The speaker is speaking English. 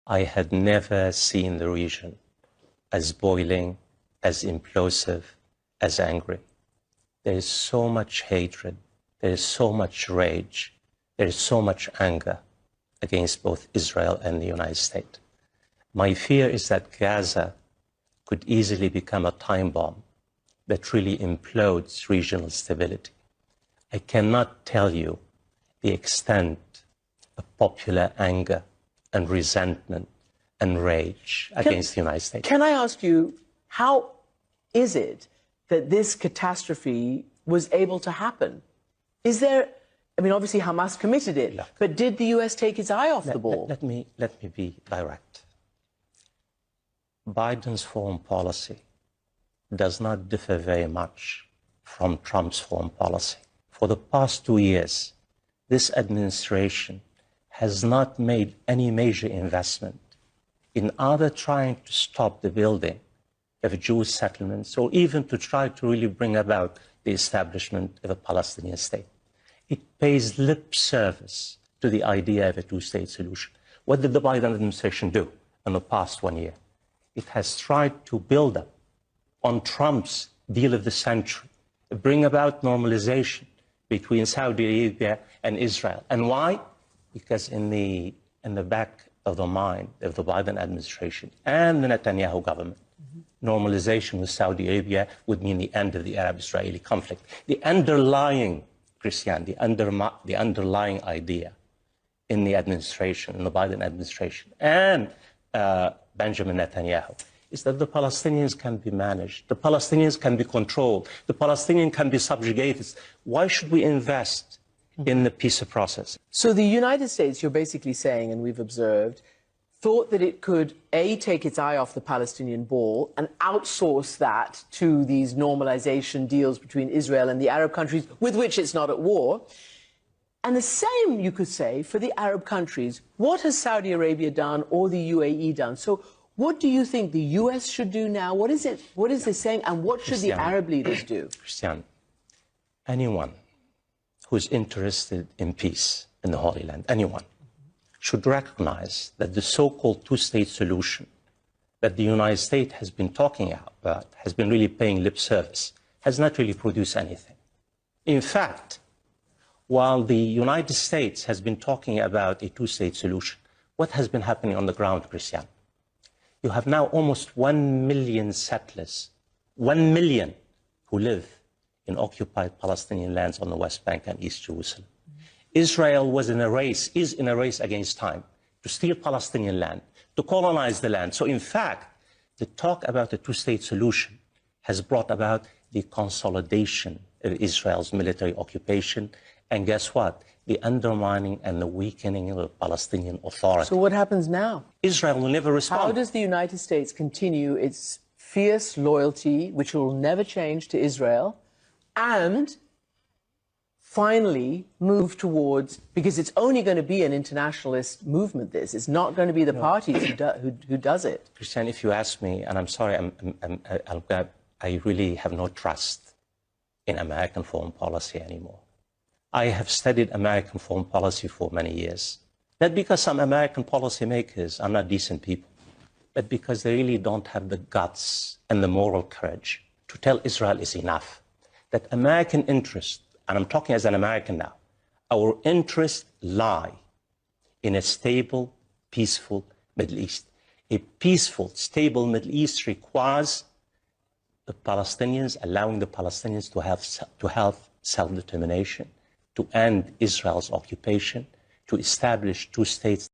I had never seen the region as boiling, as implosive, as angry. There is so much hatred, there is so much rage, there is so much anger against both Israel and the United States. My fear is that Gaza could easily become a time bomb that really implodes regional stability. I cannot tell you the extent of popular anger and resentment and rage against the United States. Can I ask you, how is it that this catastrophe was able to happen? Is there, I mean, obviously Hamas committed it, but did the US take its eye off the ball? Let me be direct. Biden's foreign policy does not differ very much from Trump's foreign policy. For the past 2 years, this administration has not made any major investment in either trying to stop the building of Jewish settlements or even to try to really bring about the establishment of a Palestinian state. It pays lip service to the idea of a two-state solution. What did the Biden administration do in the past 1 year? It has tried to build up on Trump's deal of the century, bring about normalization between Saudi Arabia and Israel. And why? Because in the back of the mind of the Biden administration and the Netanyahu government, normalization with Saudi Arabia would mean the end of the Arab-Israeli conflict. The underlying, Christian, the underlying idea in the administration, in the Biden administration, and Benjamin Netanyahu, is that the Palestinians can be managed, the Palestinians can be controlled, the Palestinians can be subjugated. Why should we invest in the peace process? So the United States, you're basically saying, and we've observed, thought that it could, A, take its eye off the Palestinian ball and outsource that to these normalization deals between Israel and the Arab countries with which it's not at war. And the same, you could say, for the Arab countries. What has Saudi Arabia done or the UAE done? So what do you think the US should do now? What is it saying? And what should the Arab leaders do? Christian, anyone who's interested in peace in the Holy Land, anyone, should recognize that the so-called two-state solution that the United States has been talking about, has been really paying lip service, has not really produced anything. In fact, while the United States has been talking about a two-state solution, what has been happening on the ground, Christian? You have now almost 1 million settlers, 1 million who live in occupied Palestinian lands on the West Bank and East Jerusalem. Israel was in a race, is in a race against time to steal Palestinian land, to colonize the land. So in fact, the talk about a two-state solution has brought about the consolidation of Israel's military occupation. And guess what? The undermining and the weakening of the Palestinian Authority. So what happens now? Israel will never respond. How does the United States continue its fierce loyalty, which will never change, to Israel, and finally move towards, because it's only going to be an internationalist movement, this. It's not going to be the parties who does it. Christian, if you ask me, and I'm sorry, I really have no trust in American foreign policy anymore. I have studied American foreign policy for many years. Not because some American policymakers are not decent people, but because they really don't have the guts and the moral courage to tell Israel is enough. That American interests, and I'm talking as an American now, our interests lie in a stable, peaceful Middle East. A peaceful, stable Middle East requires the Palestinians, allowing the Palestinians to have self-determination, to end Israel's occupation, to establish two states.